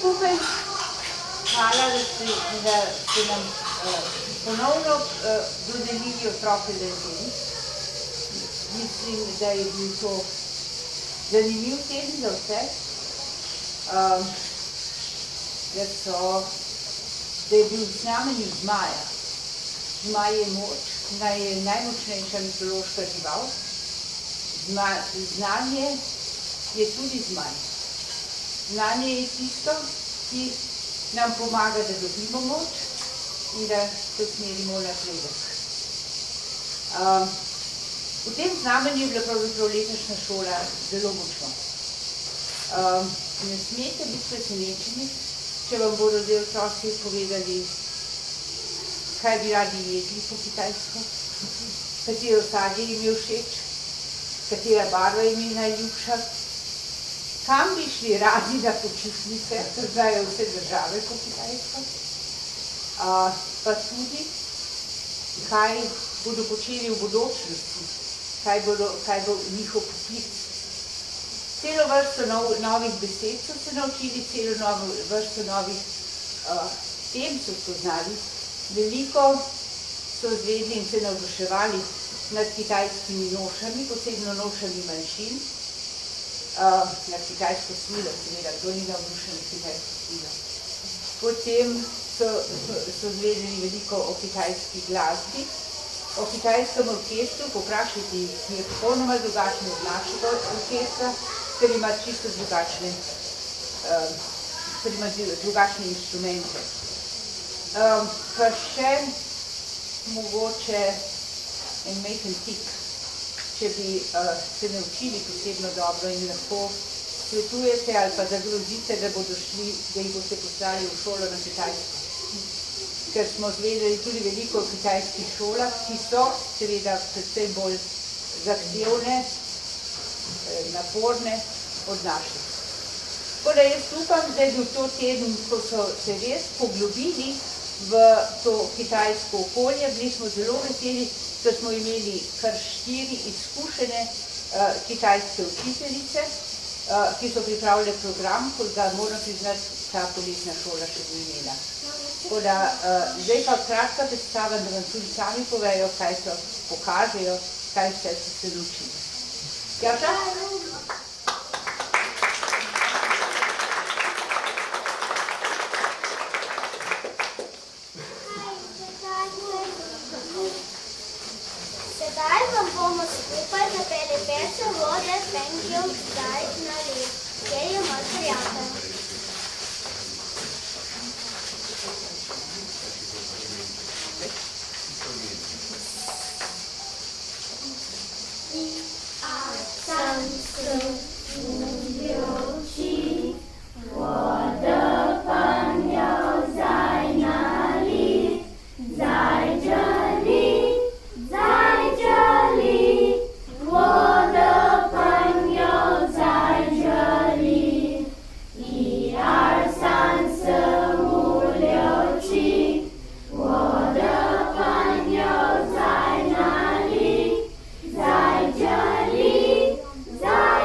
skupaj. Hvala, da ste nam ponovno dodelili otroke Lezeni. Mislim, da je bil to zanimiv teden za vse. Da je bil znamenju zmaja. Zmaj je moč, je najmočnejša mitološka žival. Znanje je tudi zmaj. Znanje je tisto, ki nam pomaga, da dobimo moč in da se usmerimo napredek. V tem znamenju je bila pravzaprav letošnja šola zelo močno. Ne smete biti presenečeni, če vam bodo zdaj otroci povedali, kaj bi radi jedli po kitajsko, katero sadje jim je všeč, katera barva jim je najljubša, kam bi šli radi na počitnice, ker znajo vse države po kitajsko, pa tudi, kaj bodo počeli v bodočnosti, kaj bo njihov poklic. Celo vrsto novih besed so se naučili, celo vrsto novih tem so spoznali. Veliko so zvedli in se navduševali nad kitajskimi nošami, posebno nošami manjšin. Na kitajsko svilo, seveda, to ni navdušen kitajsko svilo. Potem so zvedeli veliko o kitajski glasbi, o kitajskem orkestru, povprašajte jih, ki je popolnoma drugačen od našega orkestra, ker ima čisto drugačne inštrumente. Pa še mogoče en majhen tik, če bi se naučili posebno dobro in lahko svetujete ali pa zagrozite, da bodo šli, da jih boste poslali v šolo na kitajsko. Ker smo zvedeli tudi veliko o kitajskih šolah, ki so seveda predvsem bolj zahtevne, naporne od naših. Tako da jaz upam, da je bil to teden, ko so se res poglobili v to kitajsko okolje. Bili smo zelo veseli, da smo imeli kar 4 izkušene kitajske učiteljice, ki so pripravile program, ko ga moram priznati, ta poletna šola še bo imela. Tako da zdaj pa kratka predstava, da vam tudi sami povejo, kaj so, pokažejo, kaj vse so se naučili. Jaša? Sedaj vam bomo skupaj zapeli pesem Vode pengijo zdaj na led, kjer je moj prijatelj. Zaj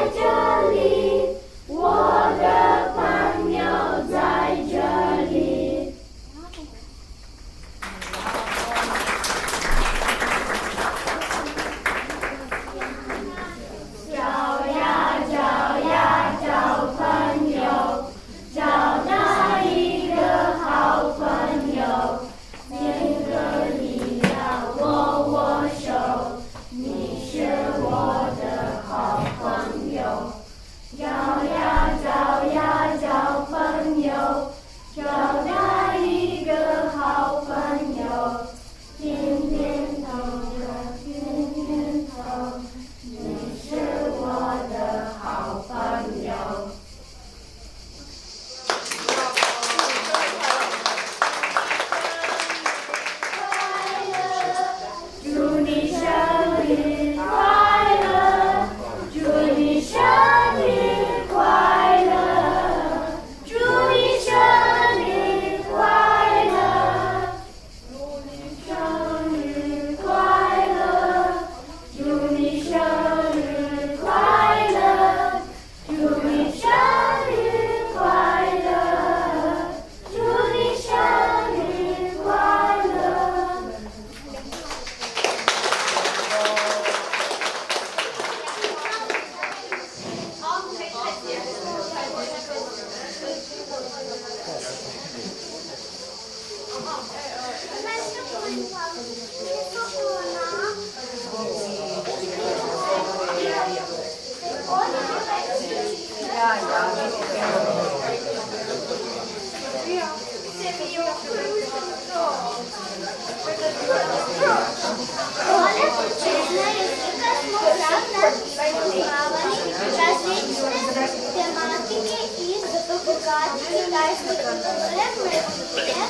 Poleg učenja jezika smo prav nas spoznavali različne tematike in zato bogati kitajske kulture, med katere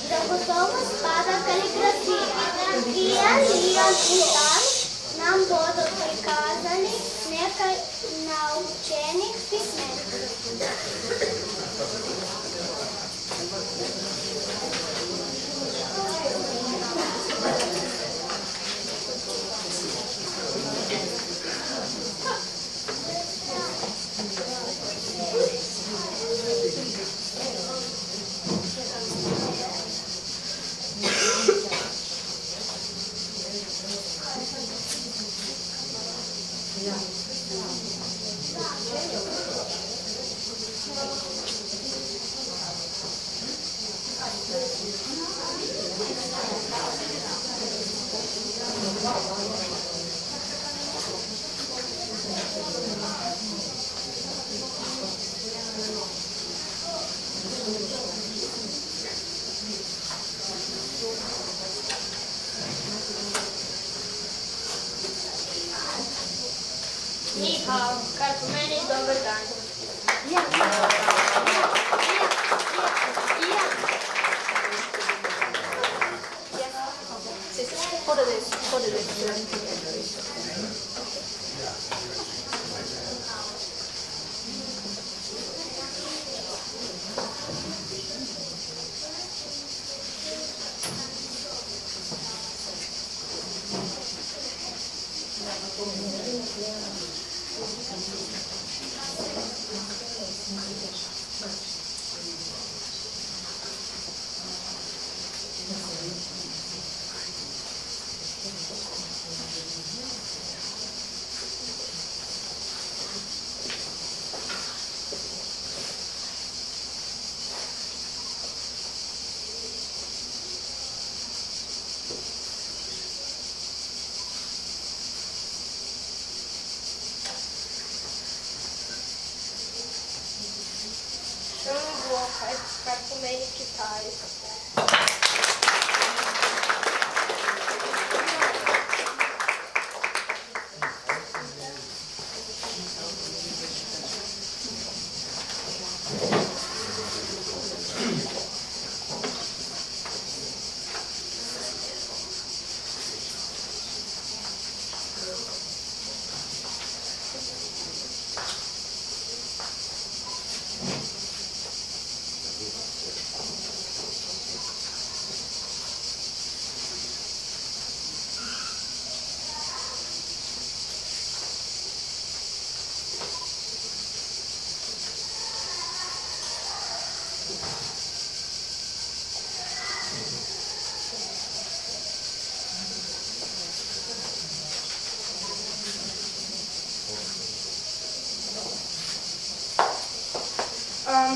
zagotovo spada kaligrafija. Ian, Leon in Dan nam bodo prikazali nekaj naučenih pismen. Ni hao, kar pomeni dober dan. Kar pomeni Kitajska.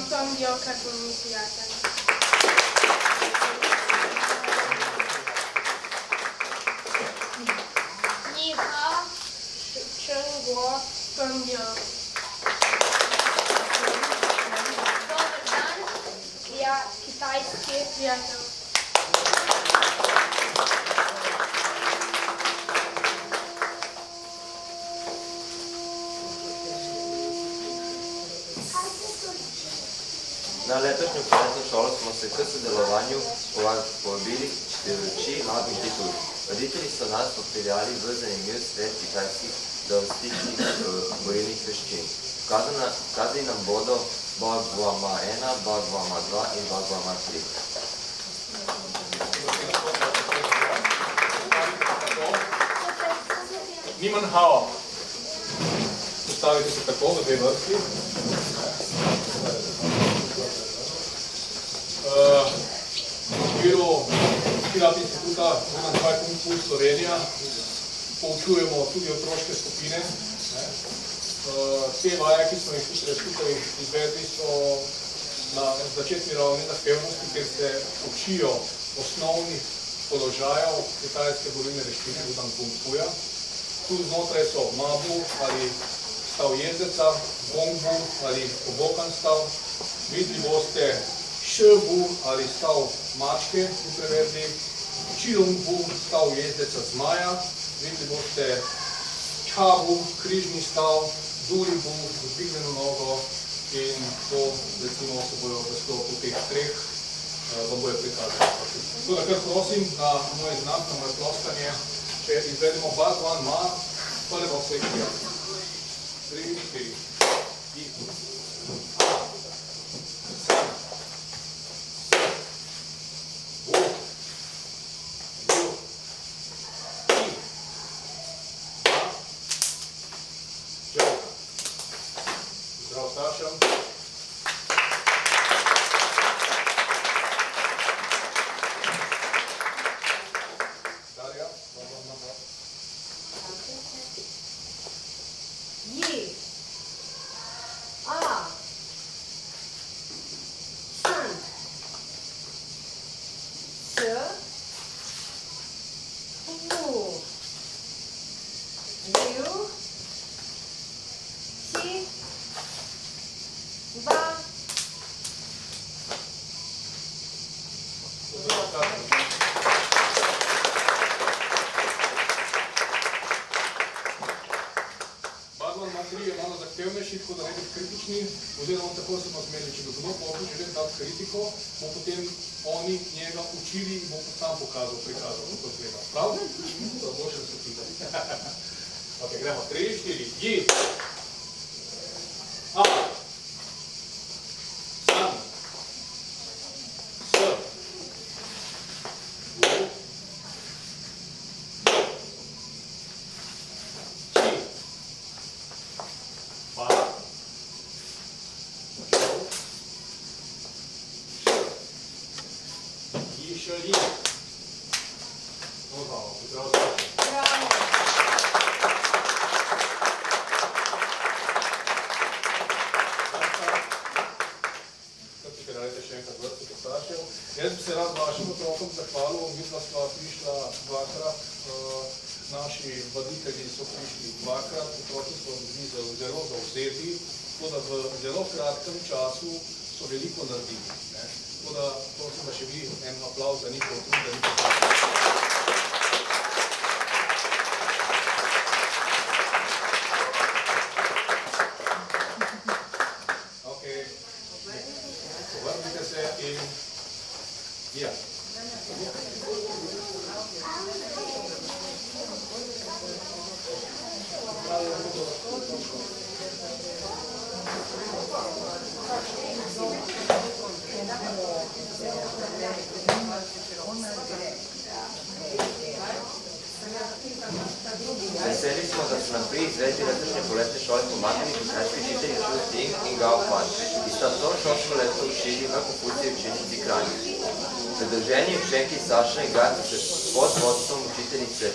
Som jo, kar pomeni prijatelj. Ni hao, Chen Guo, som jo. Dober dan, ja, kitajski prijatelj. Na letošnjo poletno šolo smo se k sodelovanju povabili številči mlad inštitut. Voditelji so nas popeljali v zanimiv svet kitajskih daoističnih borilnih veščin. Pokazali nam bodo Baguama 1, Baguama 2 in Baguama 3. Niman hao. Postavite se tako v dve vrsti. V okviru Pilat instituta Roman Kaj Kung Fu Slovenija poučujemo tudi otroške skupine. Te vaje, ki smo jih skupaj izvedli, so na začetni ravni zahtevnosti, kjer se učijo osnovnih položajev kitajske borilne veščine, Wudang Kung Fuja. Tu znotraj so mabu ali stav jezdeca, bong-bu ali obokan stav. Videli boste š-bu ali stav mačke v prevedbi, čilong-bu stav jezdeca zmaja. Videli boste ča-bu, križni stav, duri-bu, zdvignjeno nogo in to recimo se bojo v sklopu teh treh vam bojo prikazali. Tako da kar prosim na moj znak, na moje ploskanje, če izvedemo Bhagwan Ma, prva sekcija. 3, 4, I, A, San, S, Bu, Ju, I, A, Džo. Zdrav staršem. Darja, Bhagwan Ma. Yi, A, San, S, Bu, Ju, Ti, Ba. Zdrav staršem. Bhagwan Ma 3 je malo zahtevnejši, tako da ne biti kritični, oziroma tako se smo zmeli, če bo zelo pošli želeti dati kritiko, bo potem oni njega učili in bo sam pokazal, prikazal, kako izgleda. Prav? To bo še da se pita. Ok, gremo. 3, 4, Ji, A, San, S, Bu, Či, Pa, Džo, Š, Ji, Š, Ji. No, hvala, pozdrav staršem. Bravo. Še enkrat vrstite staršev. Jaz bi se rad vašim otrokom zahvalil, midva sva prišla dvakrat, naši vaditelji so prišli dvakrat, otroci so bili zelo zavzeti, tako da v zelo kratkem času so veliko naredili. Tako da prosim, da še vi en aplavz za njihov trud, da njihov trud. Povrnite se in ja. Veseli smo, da so nam pri izvedbi letošnje poletne šole pomagali kitajski učitelji Zhu Ting in Gao Fan, ki sta to šolsko leto učili v Konfuciji učenici Kranji. Zadrženi učenki Saša in Gat so se pod vodstvom učiteljice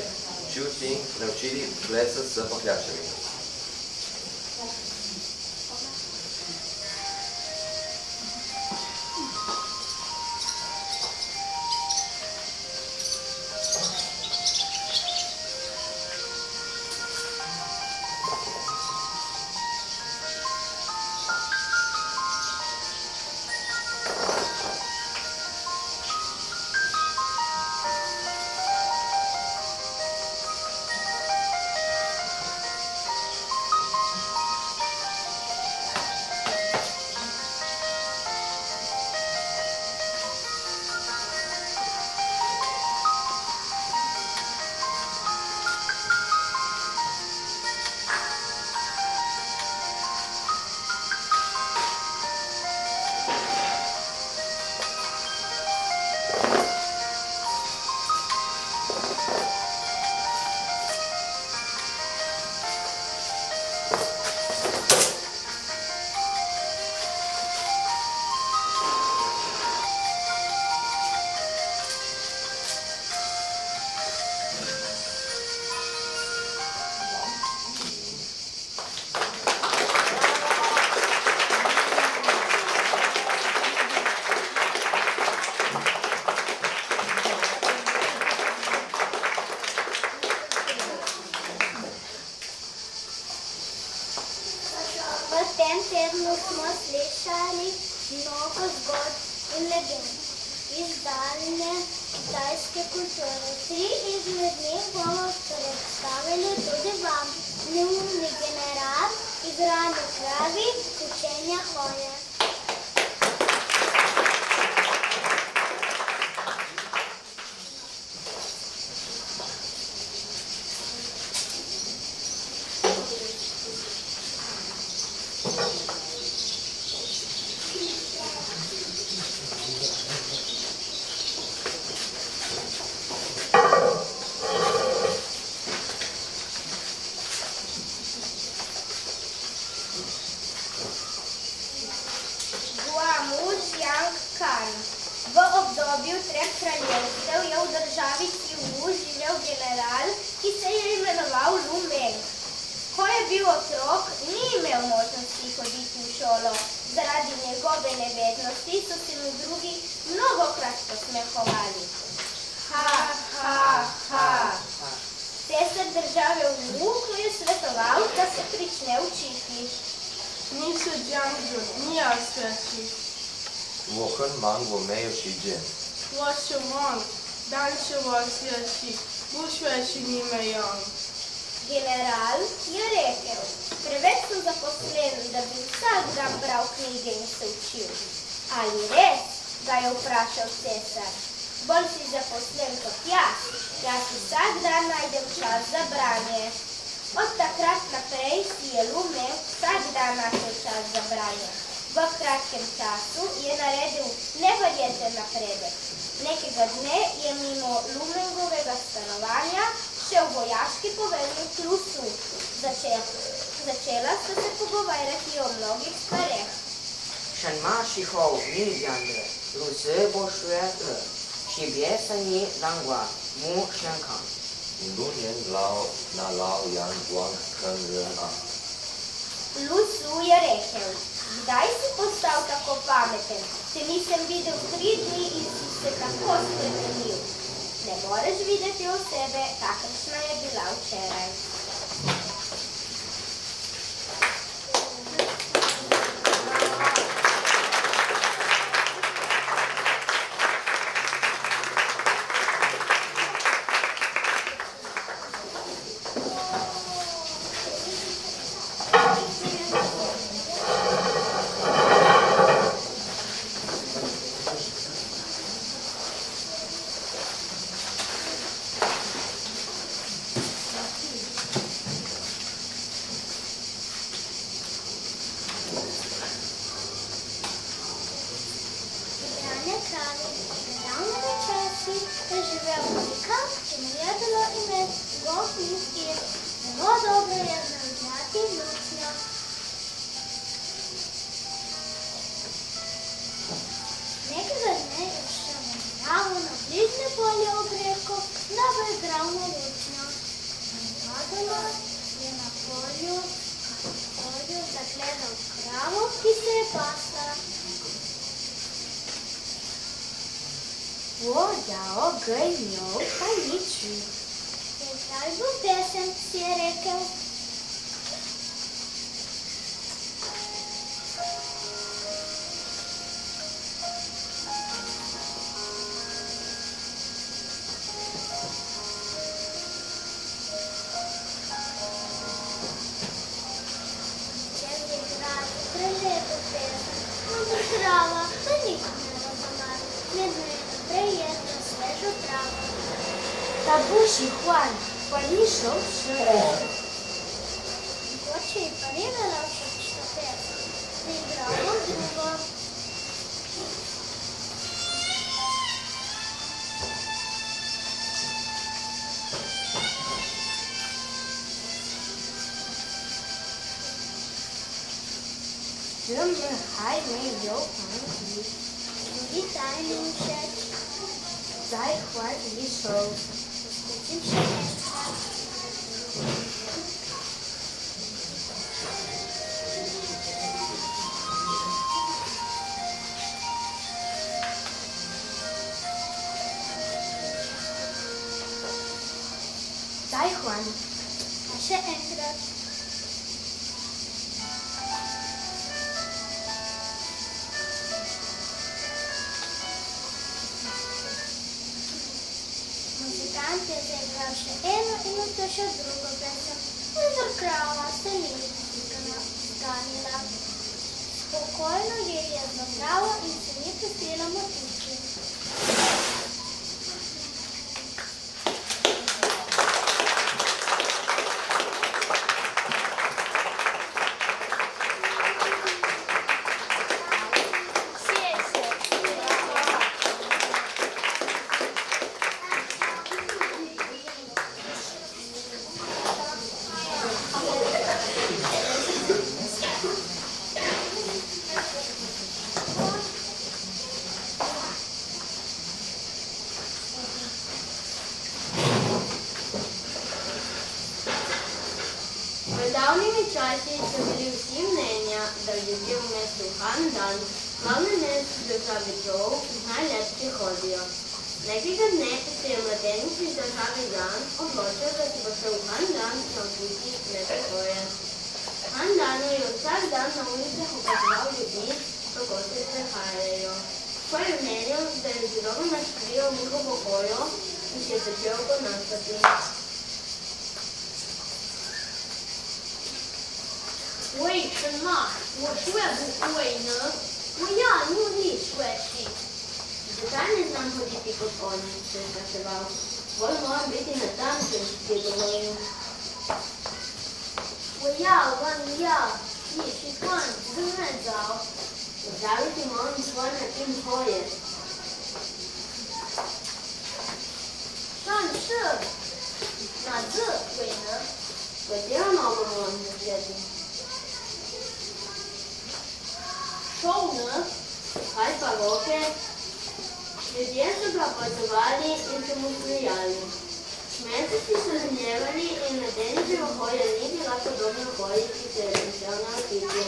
Zhu Ting naučili plesa s pahljačami. tem tednu smo slišali mnogo zgodb in legend iz daljne kitajske kulture. 3 izmed njih bomo predstavili tudi vam. Neumni general, igranje kravi, učenja hoje. V obdobju 3 kraljevstev je v državi Qiwu živel general, ki se je imenoval Lu Meng. Ko je bil otrok, ni imel možnosti hoditi v šolo. Zaradi njegove nevednosti so se mu drugi mnogokrat posmehovali. Ha, ha, ha. Cesar države Wu mu je svetoval, da se prične učiti. 你是将军，你要学习。我很忙，我没有时间。我是王，但是我学习，不学习你没用。 General je rekel, preveč sem zaposlen, da bi vsak dan bral knjige in se učil. Ali res? Ga je vprašal cesar. Bolj si zaposlen kot jaz. Jaz vsak dan najdem čas za branje. Od takrat naprej si je Lu Meng vsak dan našel čas za branje. V kratkem času je naredil neverjeten napredek. Nekega dne je mimo Lu Mengovega stanovanja šel vojaški poveljnik Lu Su. Začela sta se pogovarjati o mnogih stvareh. 什么时候你讲的如此不学了？是别生你当官不健康。多年na lao Yan Guang很人啊。 Lu Su je rekel, kdaj si postal tako pameten? Te nisem videl 3 dni in si se tako spremenil. Ne moreš videti osebe, kakršna je bila včeraj. Nekega dne je šel naravno na bližnje polje ob reko, da bo igral na lutnjo. Nenadoma je na polju zagledal kravo, ki se je pasla. Vodao gajnjo pa niču. Zdaj bo pesem, si je rekel. Trava, pa nikom ne razumar, med naprej je na svežo travo. 他不喜欢把一首诗。 Mogoče ji pa ni dala všeč ta pesem, da igramo drugo.这么还没有放弃， Tudi taj ni všeč, 再换一首。 poskusim še enkrat. Zdaj Juan. Pa še enkrat. je zaigral še eno in nato še drugo pesem. Vendar krava se ni zganila. Spokojno je jedla travo in se ni pustila motiti. V davnimi časi so bili vsi mnenja, da ljudje v mestu Handan, glavnem mestu države Zhou, najlepše hodijo. Nekega dne se je mladenič iz države Zhan odločil, da si bo šel v Handan naučiti lepe hoje. V Handanu je vsak dan na ulicah opazoval ljudi, kako se prehajajo. Ko je menil, da je zelo naškrival njihovo hojo in se je začel ponašati. 为什么我学不会呢？我要努力学习。 Zakaj ne znam hoditi kot oni, se je spraševal. Bolj moram biti natančen, je govoril. 我要弯腰，继续看真的早。 Pozdraviti moram svoj način hoje. 上色，哪字尾呢？ Katero nogo moram začeti? 手呢？ Kaj pa roke? Ljudje so ga opazovali in se mu smejali. Kmetici so zanjevali in mladeničeva hoja ni bila podobna hoji, ki se je začel naučiti.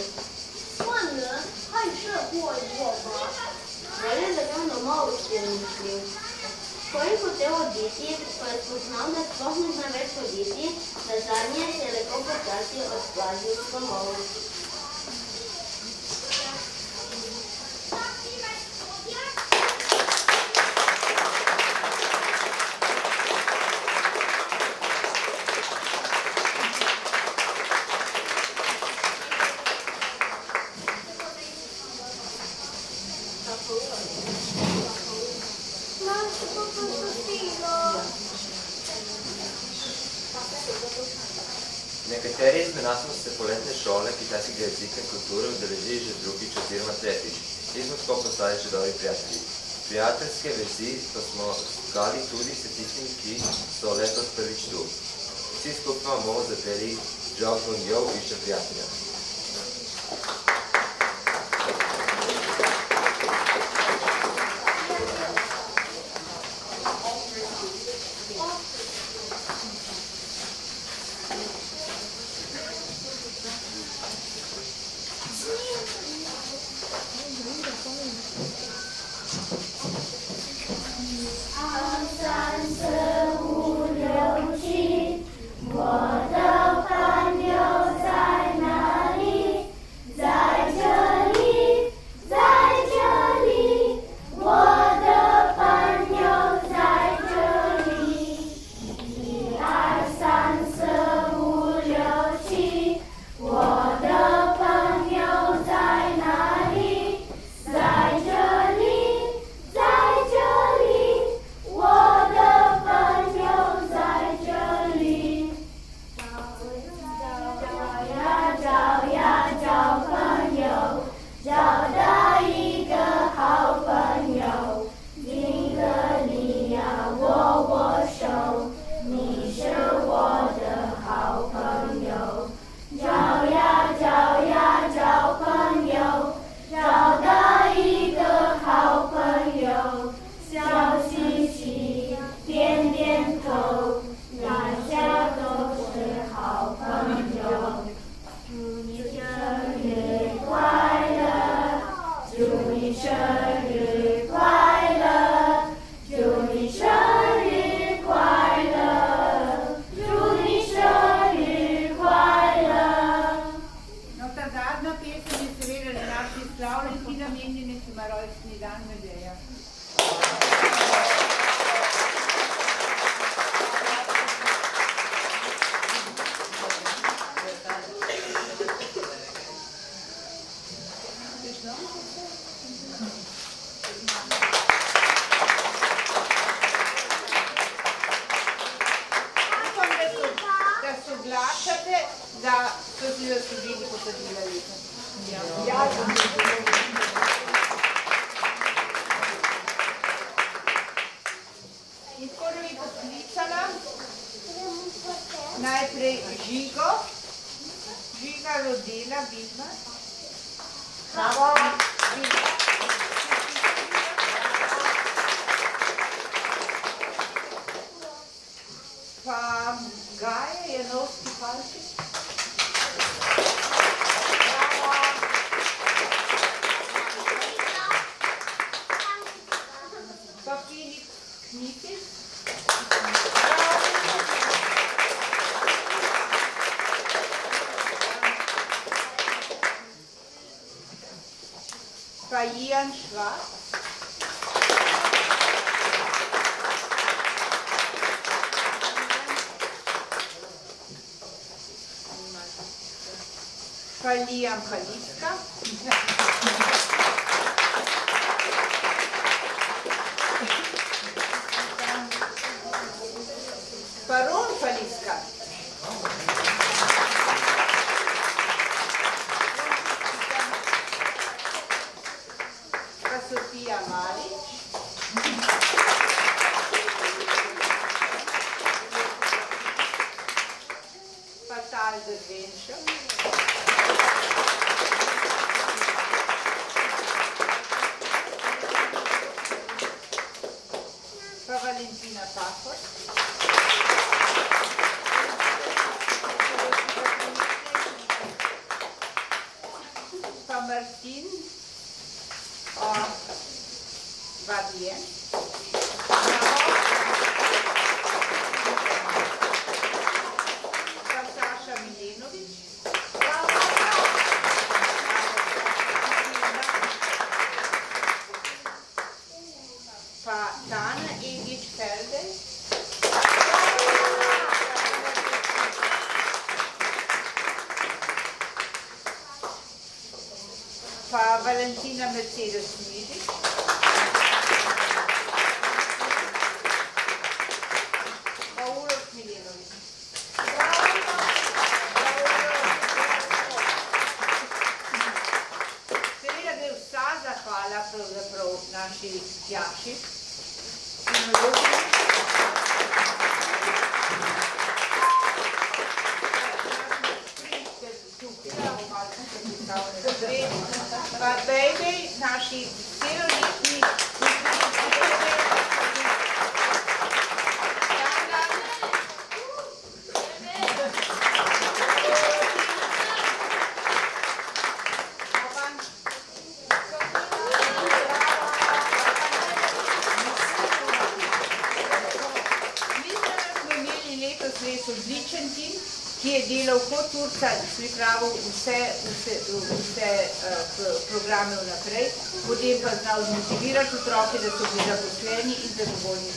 换人还是过我吧。 Bolje, da ga domov si je mislil. Ko je hotel oditi, pa je spoznal, da sploh ne zna več hoditi, da zadnje se je lepo počasi odplazil domov. Nekateri izmed nas smo se poletne šole kitajskega jezika in kulture udeležili že drugič oziroma tretjič. In smo tako postali že dobri prijatelji. Prijateljske vezi pa smo iskali tudi s tistimi, ki so letos prvič tu. Vsi skupaj bomo zapeli Zhao Feng Jou išče prijatelja. da so si zaslužili potrdila leta. Ja. In tako da bi poklicala najprej Žigo, Žiga Rodela, vidva. Bravo! Pa Gaja Janovski Palčič. Pa Filip Knitis. Pa Ian Švarc. Pa Liam Kaliska. Pa Ron Kaliska. Pa Sofija Marič. Pa Tal Drvenšek. Pa Valentina Pahor. Pa Martin Vardien. Pa Saša Milenović. Pa Tana Egić Feldej. Pa Valentina Mercedes Mižić. Pa Uroš Milenović. Seveda gre vsa zahvala pravzaprav naši Jaši, sinologi. Pa Bejbej, naši celoletni res odličen tim, ki je delal kot Turca, pripravil vse programe vnaprej, potem pa znal zmotivirati otroke, da so bili zaposleni in zadovoljni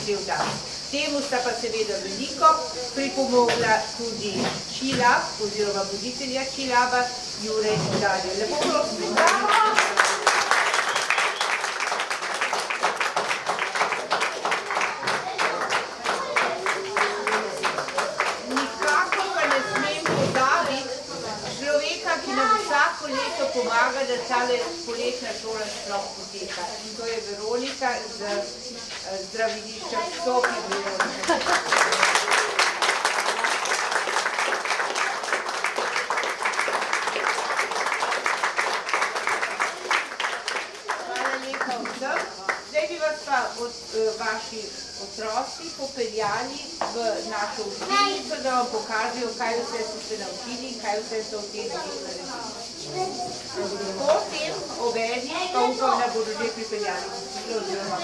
cel dan. Temu sta pa seveda veliko pripomogla tudi Čilab, oziroma voditelja Čilaba, Jure in Darjo. Lepo prosim. Pomaga, da tale poletna šola sploh poteka. In to je Veronika z zdravilišča Vstopi Veronika. Hvala lepa vsem. Zdaj bi vas pa vaši otroci popeljali v našo učilnico, da vam pokažejo, kaj vse so se naučili in kaj vse so v tem dnevu naredili. Potem obedi, pa upam, da bodo že pripeljali oziroma